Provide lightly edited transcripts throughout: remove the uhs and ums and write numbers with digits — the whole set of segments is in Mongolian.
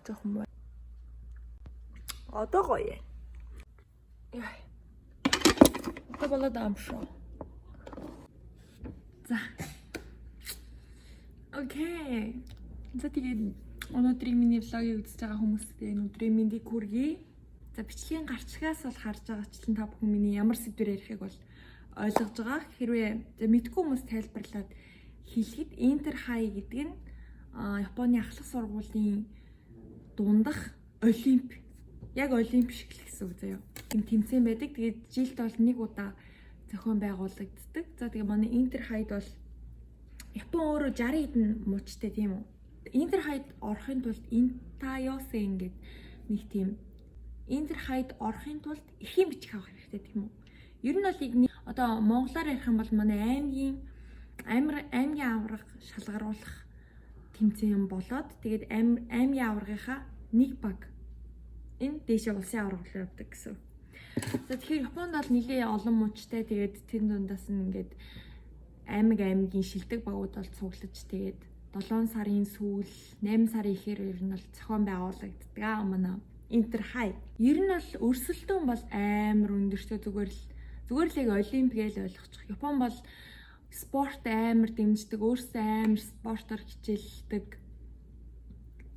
Жоохон муу. Одоо гоё. Яа. Одоо болоод ам шүү. За. Окей. За тэгээд өнөөдрийн миний влогийг үзэж байгаа хүмүүстээ өнөөдрийн мэндийг хүргэе. За бичлэгийн гарчгаас бол харж байгаачлан та бүхэн миний ямар сэдвээр ярихыг бол ойлгож байгаа. Хэрвээ мэдгүй хүмүүс тайлбарлаад хэлэхэд Интер Хай гэдэг нь Японы ахлах сургуулийн дундах олимп. Яг олимп шиг л гэсэн үг заяа. Тэм тэмцээн байдаг. Тэгээд жилд бол нэг удаа зохион байгуулагддаг. За тэгээд манай Интер Хайд бол Япон өөрөө 60 хэдэн муучтай тийм үү. Интер Хайд орохын тулд Интайосэн гэдэг нэг тийм Интер Хайд орохын тулд эрхийн бичих авах хэрэгтэй тийм үү. Ер нь бол одоо монголоор ярих юм бол манай аймгийн аварга шалгаруулах тэмцээн болоод тэгээд аймгийн аваргынхаа нэг баг энэ дээшээ улсын аварга явдаг гэсэн. За тэгэхээр Японд бол нэлээ олон муучтай тэгээд тэр дундаас нь ингээд аймгийн шилдэг багууд бол цуглаж тэгээд 7 сарын сүүл 8 сарын ихээр ер нь бол зохион байгуулагддаг манай Интер Хай. Ер нь бол өрсөлдөөн бол амар өндөртэй зүгээр л яг олимп гэж ойлгочих. Япон бол спорт амар дэмждэг, өөрсдөө амар спортоор хичээлдэг.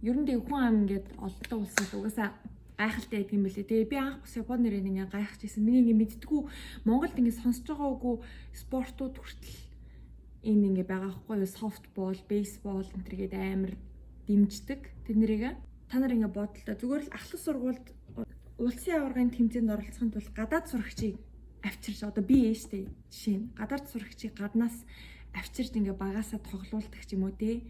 Ер нь тэг хүн ам ингээд олдтой улсад угаасаа гайхалтай байдаг юм билээ. Тэгээ би анх бас Японы нэрээр ингээд гайхаж байсан. Миний ингээд мэддэггүй Монголд ингээд сонсож байгаагүй спортууд хүртэл энэ ингээд байгаа хгүй юу? Софтбол, бейсбол энэ төргээд амар дэмждэг. Тэднэрийг та нар ингээд бодлоо. Зүгээр л ахлах сургуульд улсын аваргын тэмцээнд оролцохын тулд гадаад сурагчийг авчирч одоо би ээжтэй жишээ нь гадаад сурагчийг гаднаас авчирч ингээ багаасаа тоглуулдаг ч юм уу те.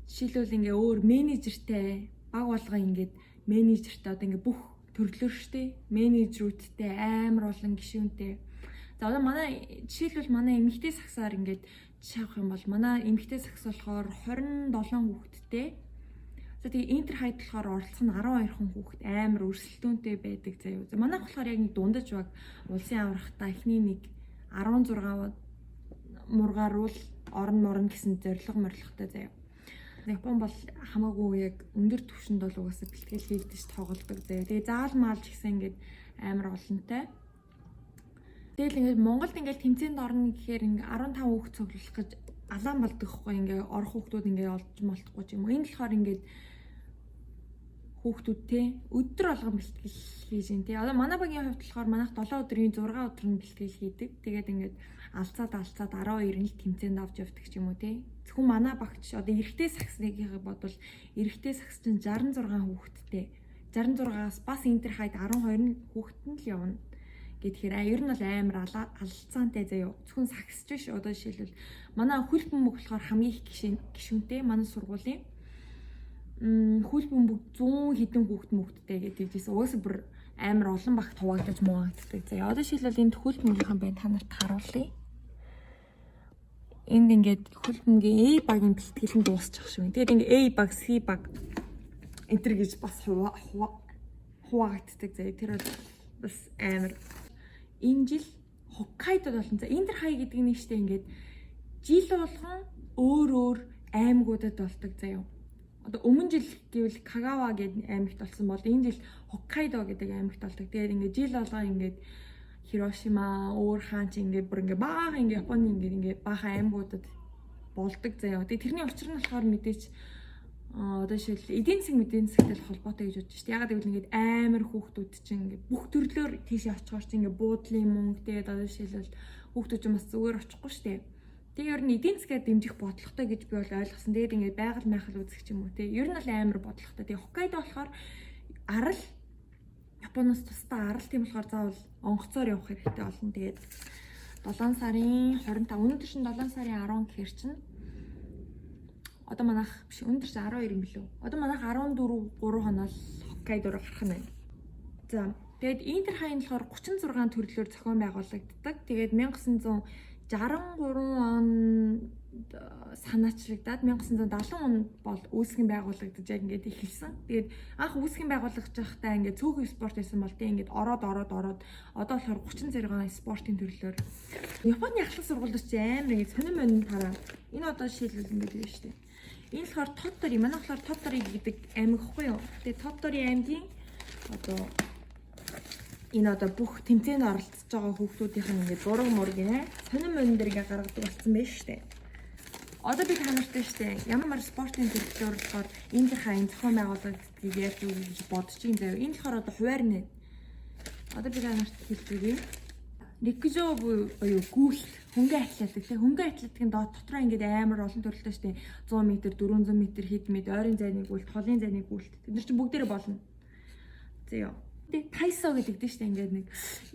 Жишээлбэл ингээ өөр менежертэй баг болгоо ингээд менежертэй одоо ингээ бүх төрлөөр штэ менежерүүдтэй амар олон гишүүнтэй. За одоо манай жишээлбэл манай эмэгтэй сагсаар ингээд жишээ авах юм бол манай эмэгтэй сагс болохоор 27 хүүхэдтэй. За тэгээ Интер Хайд болохоор оролцох нь 12 хүн хүүхэд амар өрсөлдөөнтэй байдаг заяа. За манайх болохоор яг нэг дундаж баг улсын аврагтаа эхний нэг 16 мургааруул орно гэсэн зорилготой заяа. Япон бол хамаагүй яг өндөр түвшинд бол угаасаа бэлтгэл хийгдэж тоглодог заяа. Тэгээ заал маалж гэсэн ингээд амар олонтой. Тэгэл ингээд Монголд ингээд тэмцээнд орно гэхээр ингээд 15 хүүхэд цуглуулах гэж алаан болдог хгүй ингээд орох хүүхдүүд ингээд олж молдохгүй ч юм уу. Энэ болохоор ингээд хүүхдүүдтэй өдөр болгон бэлтгэл хийж ин тий. Одоо манай багийн хувьд болохоор манайх 7 өдрийн 6 өдөр нь бэлтгэл хийдэг. Тэгээд ингээд алцаад 12 нь л тэмцээнд авч явдаг ч юм уу тий. Зөвхөн манай багч одоо эрэгтэй саксныг бодвол эрэгтэй сакс чинь 66 хүүхэдтэй. 66-аас бас Интер Хайд 12 хүүхэд нь л явна. Тэгэхээр ер нь бол амар алцаантай заяа. Зөвхөн саксч биш одоо жишээлбэл манай хөл бөмбөг болохоор хамгийн их гишүүнтэй манай сургуулийн хөл бөмбөг 100 хэдэн хүүхэдтэй гэдэг тийжсэн. Угаасаа бүр амар олон багт хуваагдаж муугагддаг. За одоо жишээлбэл энэ хөл бөмбөгийнхэн бай та нарт харуулъя. Энд ингээд хөл бөмбөгийн A багийн бэлтгэл нь дуусчих шүү. Тэгээд ингээд A баг, C баг энтер гэж бас хуваагддаг. За тэр бас амар энэ жил Хоккайдод болсон. За Интер Хай гэдэг нь штэ ингээд жил болгон өөр аймагуудад болдог заяа. Одоо өмнө жил гэвэл Кагава гэдэг аймагт болсон бол энэ жил Хоккайдо гэдэг аймагт болдог. Тэгээд ингээд жил болгоо ингээд Хирошима, өөр хаанч ингээд бүр ингээд баахан ингээд Японы ингээд баахан аймагуудад болдог заяа. Тэгээд тэрний учир нь болохоор мэдээч одоо жишээл эдийн засгийн холбоотой гэж бодож шүү дээ. Ягаад гэвэл ингээд амар хүүхдүүд чинь ингээд бүх төрлөөр тийш очихоор чинь ингээд буудлын мөнгө тэгээд одоо жишээлбэл хүүхдүүд чинь бас зүгээр очихгүй шүү дээ. Тэгээ ер нь эдийн засгаа дэмжих бодлоготой гэж би бол ойлгосон. Тэгээд ингээд байгаль майхал үзэх ч юм уу те. Ер нь бол амар бодлоготой. Тэгээ Хоккайдо болохоор арал Японоос тусдаа арал тийм болохоор заавал онгоцоор явах хэрэгтэй болно. Тэгээд 7 сарын 25 өнөөдөр чинь 7 сарын 10 гэхэр чинь одоо манайх биш өнөөдөр чинь 12 юм билүү. Одоо манайх 14 3 хоноод Хоккайдо руу гарах нь байна. За тэгээд Интер Хайн болохоор 36 төрлөөр зохион байгуулагддаг. Тэгээд 1963 он санаачлагдаад 1970 онд бол үүсгэн байгуулагдаж яг ингээд эхэлсэн. Тэгээд анх үүсгэн байгуулагдаж байхдаа ингээд цөөхөн спорт байсан бол тийм ингээд ороод одоо болохоор 30 зэрэг спортын төрлөөр Японы ахлах сургуульд ч амар ингээд сонирмон тараа. Энэ одоо жишээлбэл ингээд юм шүү дээ. Энэ болохоор Тотори, манай болохоор Тотори гэдэг аймаг хгүй юу? Тэгээ Тотори аймгийн одоо энэ одоо бүх тэмцээнд оролцож байгаа хүүхдүүдийнх нь ингээд зураг мураг нэ сонин мөн дээр ингээд гаргадаг болсон байж штэ. Одоо би танартай штэ ямар спортын төлөвлөлөөр болохоор энэ хайн зохион байгуулалтыг яаж юу гэж бодож ин заяа. Энэ болохоор одоо хуваар нэ. Одоо би танарт хэлж өгье. Рикжо буюу гүйлт, хөнгөн атлетик тий. Хөнгөн атлетикийн дотроо ингээд амар олон төрөлтэй штэ. 100 м, 400 м хэд мэд, ойрын зайны гүйлт, холын зайны гүйлт. Тэд нар чинь бүгдээрээ болно. Зөө. Тэгээ тайсо гэдэг дээ штэ ингээд нэг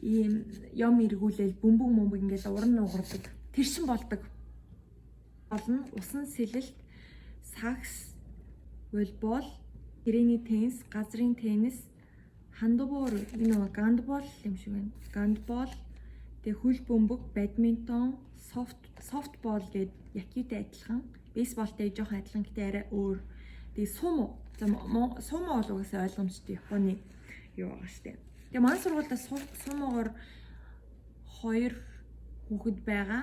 ийм юм эргүүлээл бөмбөг ингээд уран нугардаг. Тэр чин болдог. Болно. Усан сэлэлт, сакс, волейбол, гэрээний теннис, газрын теннис, хандбол, энэ гандбол юм шиг байна. Гандбол, тэгээ хөл бөмбөг, бадминтон, софтбол гэдэг якитай адилхан, бейсболтой жоохон адилхан гэхдээ арай өөр. Тэгээ сумо. Сумо бол угаасаа ойлгомжтой Японы юу байгаа штэ. Тэгээ манай сургуультай сумогоор 2 хүүхэд байгаа.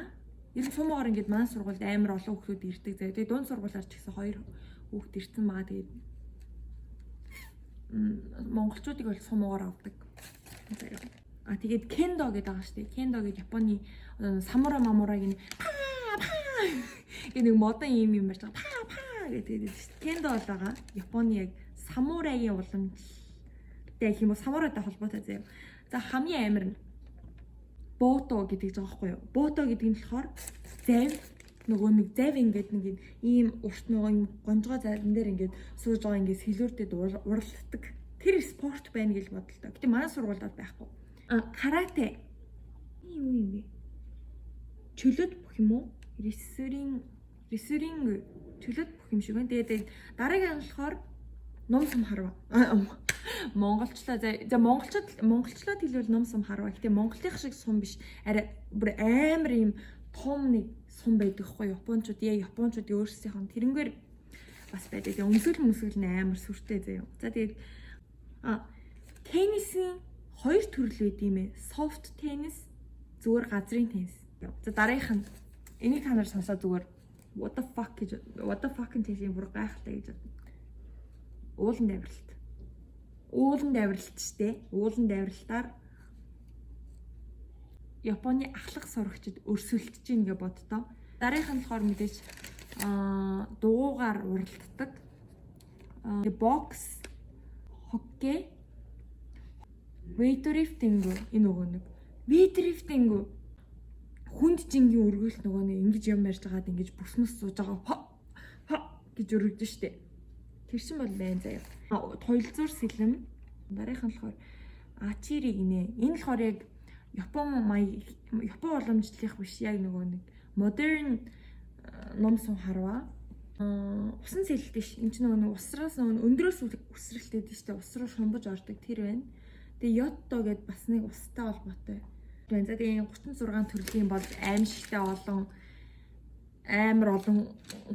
Ер нь сумогоор ингээд манай сургуульд амар олон хүүхдүүд ирдэг заяа. Тэгээ дунд сургуулиар ч гэсэн 2 хүүхэд ирсэн байгаа. Тэгээд монголчуудыг бол сумогоор авдаг. Тэгээд кендо гэдэг байгаа штэ. Кендо гэдэг Японы самура мамурагийн нэг модон юм барьж байгаа. гэдэг штэ. Кендо бол байгаа. Японы яг самурагийн уламжтай гэх юм уу самурайтай холбоотой заяа. За хамгийн амар нь бото гэдэг байгаа байхгүй юу? Бото гэдэг нь болохоор зав нөгөө нэг зав ингээд нэг ийм урт нөгөө юм гонжгоо зайдан дээр ингээд сууж байгаа ингээд сэлүүртэд уралддаг. Тэр спорт байна гэж бодлоо. Гэтэ манай сургуульд байхгүй. Карате. Юу юм бэ? Чөлөөт бүх юм уу? Ресүринг чөлөөт бүх юм шиг байна. Тэгээд дараагийн нь болохоор ном сум харва. Монголчлаа за монголчлоод хэлвэл ном сум харва. Гэтэ монголынх шиг сум биш. Арай бүр амар юм том нэг сум байдаг хгүй японочдын өөрсдийнх нь тэрнгээр бас байдаг. Тэгээ өмсгөл нь амар сүртэй заяа. За тэгээд теннисийн 2 төрөл байд юм ээ. Софт теннис, зүгээр газрын теннис. За дараагийнх нь энийг та нар сонсоо зүгээр what the fuck гэсэн бүр гайхалтай гэж бодно. Уулан давралт штэ. Уулан давралтаар Японы ахлах сурагчид өрсөлдөж ийн гэж боддоо. Дараагийнх нь болохоор мэдээж дугуугаар уралддаг. Бокс, хоккей, weightlifting энэ нөгөө нэг weightlifting хүнд жингийн өргөлт нөгөө нэг ингэж юм ярьж байгаад ингэж бүсмэс сууж байгаа гэж өргөж штэ. Тэр чинь бол байн заяа. Тойлзуур сэлэм. Дараагийнх нь болохоор ачири гинэ. Энэ болохоор яг Япон уламжлалынх биш яг нөгөө нэг модерн ном сум харва. Усан сэлэлт биш. Энд чинь нөгөө усраас өндрөөс үсрэлтэй дээ штэ. Ус руу шумбаж ордог тэр байна. Тэгээ йотто гэд бас нэг устай холбоотой. За тэгээ 36 төрлийн бол аимшигтай амар олон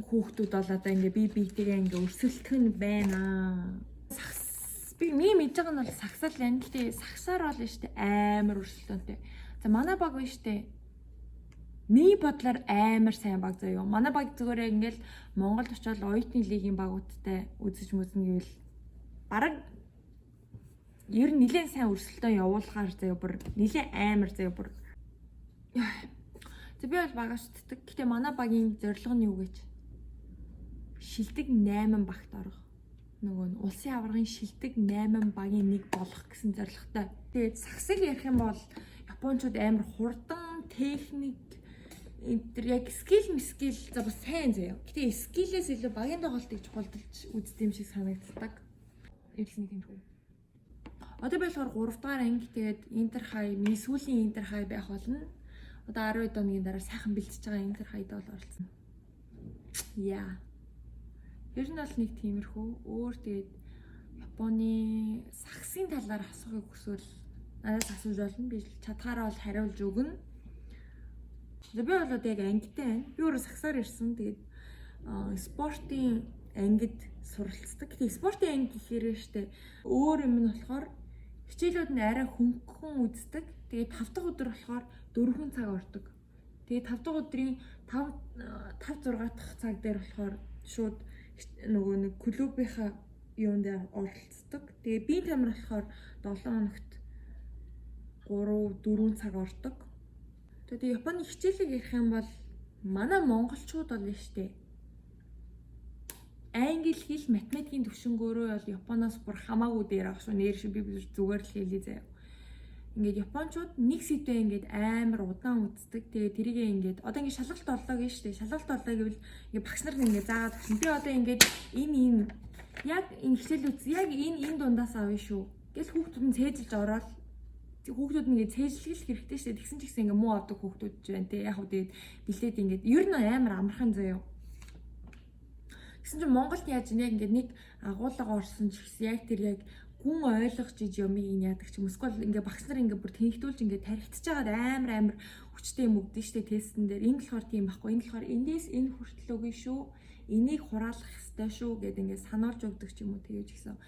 хүүхдүүд бол одоо ингээ биетэйгээ ингээ өрсөлдөх нь байна. Би мэдж байгаа нь бол сагсаал байна. Гэтэ сагсаар бол штэ амар өрсөлдөөнтэй. За манай баг байна штэ. Миний бодлоор амар сайн баг заяа. Манай баг зүгээр ингээл Монголд очиод оюутны лигийн багуудтай үзэж мүзнэ гэвэл бараг ер нь нэлээд сайн өрсөлдөөн явуулахаар заяа бүр нэлээд амар заяа бүр. За би бол багаж шүтдэг. Гэтэ манай багийн зорилго нь юу гэж? Шилдэг 8 багт орох. Нөгөө улсын аваргын шилдэг 8 багийн нэг болох гэсэн зорилготой. Тэгээд сагсыг ярих юм бол японочууд амар хурдан техник яг скил за бас сайн заяа. Гэтэ скилээс илүү багийн тоглолтыг чухалдалж үздэг юм шиг санагддаг. Эвлэн тийм үү. Одоо болохоор 3 дугаар анги тэгээд интер хай, миний сүүлийн интер хай байх болно. Одоо 12 өдрийн дараа сайхан бэлтэж байгаа интер хайд бол оролцсон. Яа. Ер нь бол нэг тиймэрхүү. Өөр тэгээд Японы сагсын талаар асуухыг хүсвэл надад асууж болно. Би чадхаараа бол хариулж өгнө. Би бол одоо яг ангитай байна. Би өөрөө сагсаар ирсэн. Тэгээд спортын ангид суралцдаг. Тэгээд спортын анги гэхээр штэ өөр юм нь болохоор хичээлүүд нь арай хөнгөн үздэг. Тэгээд 5 дахь өдөр болохоор 4 цаг ордог. Тэгээд 5 дахь өдрийн 5 6 дахь цаг дээр болохоор шууд нөгөө нэг клубийнхаа юунд оролцдог. Тэгээ би тамир болохоор 7 хоногт 3-4 цаг ордог. Тэгээ Японы хичээлийг ярих юм бол манай монголчууд бол нь штэ. Англи хэл математикийн төвшнгөөрөө бол Японоос бүр хамаагүй дээр ах шүү. Нэр шиг би зүгээр л хэлээ заяа. Ингээд японочууд нэг сэдвээ ингээд амар удаан үздэг. Тэгээ тэрийгээ ингээд одоо ингээд шалгалт орлоо гэж штэ. Шалгалт орлоо гэвэл ингээд багш нар ингээд заагаад өгсөн. Би одоо ингээд энэ яг энэ хичээлүүд яг энэ дундаас авъя шүү. Гэл хүүхдүүд нь цээжилж ороод хүүхдүүд нь ингээд цээжлэх хэрэгтэй штэ. Тэгсэн ч гэсэн ингээд муу авдаг хүүхдүүд ч байна те. Яг хөө тэгээд билет ингээд ер нь амар амархан заяа. Гэсэн чинь Монголд яаж яг ингээд нэг агуулга орсон ч гэсэн яг тэр яг хүн ойлгож иж юмыг яадаг ч юм эсвэл ингээ багш нар ингээ бүр тэнхтүүлж ингээ тархитж байгаад амар хүчтэй юм өгдөн штэ тестэн дээр. Энэ болохоор тийм байхгүй. Энэ болохоор эндээс энэ хүртэл өгнө шүү. Энийг хураалах ёстой шүү гэд ингээ сануулж өгдөг ч юм уу тэгэж гисэн.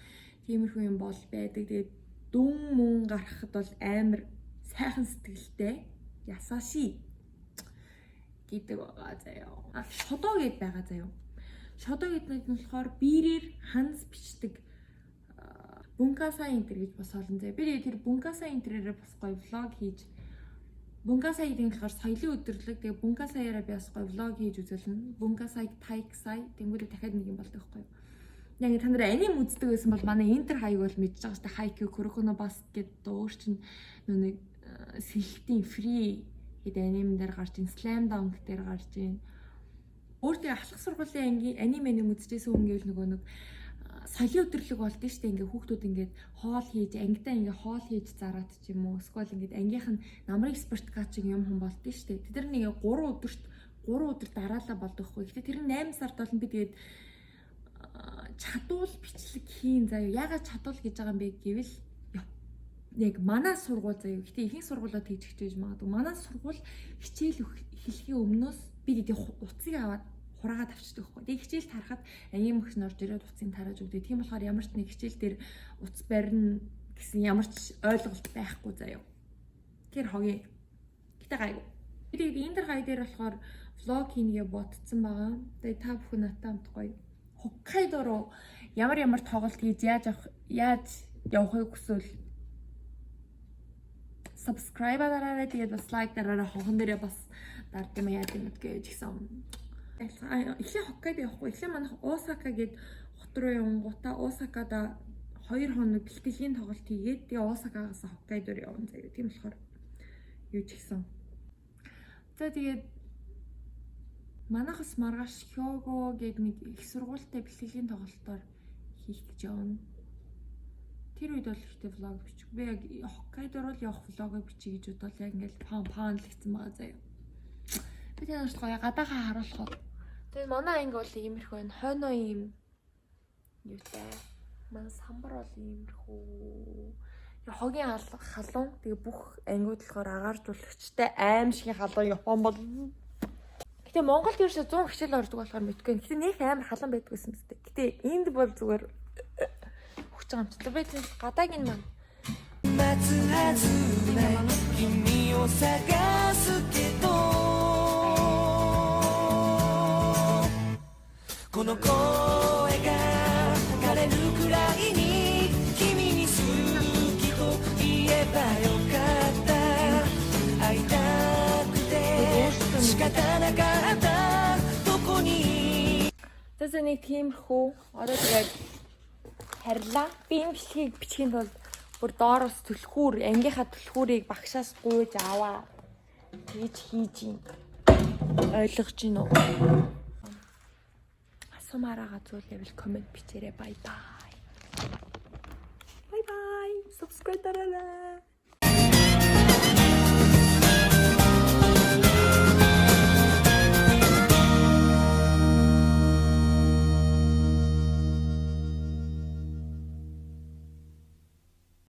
Тиймэрхүү юм бол байдаг. Тэгээд дүн мөн гаргахад бол амар сайхан сэтгэлтэй ясаши гэдэг байгаа заяа. Шодоо гэд байгаа заяа. Шодоо гэдэг нь болохоор биерээр ханс бичдэг Bunkasan Inter гэж бас олон зэ. Би тэр Bunkasan Inter-ээр бас гоё влог хийж Bunkasan гэдэг нь болохоор соёлын өдөрлөг. Тэгээ Bunkasan-аараа би бас гоё влог хийж үзүүлнэ. Bunkasan Taikasai тэнгүүрээ дахиад нэг юм болдог байхгүй юу. Яг та нар аним үздэг байсан бол манай Inter хаяг бол мэдж байгаа шүү дээ. Haikyuu, Kuroko no Basket гэдэг өөр чинь нэг сэлхтийн free гэдэг аним дээр гарч ин Slam Dunk дээр гарч ин. Өөртөө ахлах сургуулийн аним үзчихсэн хүн гэвэл нөгөө нэг соёлын өдөрлөг болдсон шүү дээ. Ингээ хүүхдүүд ингээд хоол хийж, ангидаа ингээ хоол хийж зараад ч юм уу. Эсвэл ингээд ангийнх нь намрын спорткач юм хүн болдсон шүү дээ. Тэд нар нэг 3 өдөр дараалал болдог хгүй. Гэтэ тэр нь 8 сард болно би тэгээд чадвал бичлэг хийн заяа. Ягаад чадвал гэж байгаа юм бэ гэвэл яг манай сургууль заяа. Гэтэ ихэнх сургуулиуд хийж хичээж магадгүй. Манай сургууль хичээл эхлэхийн өмнөөс би тэгээд утсыг аваад хураагаад авчдаг хгүй. Тэгээ хичээл тарахад ангийн мөхс нь орж ирээд утсыг тарааж өгдөг. Тийм болохоор ямар ч нэг хичээл дээр утас барина гэсэн ямар ч ойлголт байхгүй заяа. Тэр хогийн. Гэтэ гайгүй. Би тэгээд энэ дэр гай дээр болохоор влог хийнгээ ботцсон байгаа. Тэгээ та бүхэн натаа хамт гоё. Хоккайдо руу ямар тоглолт хийж яаж явахыг хүсвэл subscribe дараарай. Тэгээд бас лайк дараарай. Хохон дээрээ бас дард юм яа гэм гэж гисэн. Эхлээ Хоккайдо явахгүй. Эхлээ манайх Осака гээд хот руу явангуудаа Осакада 2 хоног бэлтгэлийн тоглолт хийгээд тэгээ Осакагаас Хоккайдо руу явна заяа. Тийм болохоор юу ч гэсэн. За тэгээд манайхас маргааш Хёго гээд нэг их сургуультай бэлтгэлийн тоглолтоор хийх гэж явна. Тэр үед бол ихтэй влог бичих. Би яг Хоккайдо руу явах влогоо бичих гэж бодвол яг ингээл паун л хийсэн байгаа заяа. Би танаас гоё гадаахаа харуулах. Тэгээд манай анги бол иймэрхүү энэ хойноо юм юутай. Манай самбар бол иймэрхүү. Хогийн халуун. Тэгээ бүх ангиуд болохоор агааржуулагчтай аимшигын халуун Япон бол. Гэтэ Монголд ерөөсө 100 хичээл ордог болохоор мэдгүй. Гэтэ нэх амар халуун байдаг гэсэн мэт. Гэтэ энд бол зүгээр хүч байгаа юм чи. Би тийм гадаагийн маань この声が枯れるくらいに君に好きと言えばよかった会いたくて仕方なかったどこにЗа нэг тиймэрхүү одоо тэгээд харьлаа би юм бичлэгийг бичихийн тулд бүр доороос түлхүүр ангийнхаа түлхүүрийг багшаас гуйж аваа тэгж хийж юм ойлгож гин үү Асуумаараа зүйлэвэл комент бичээрэй. Bye bye. Bye bye. Subscribe дараарай.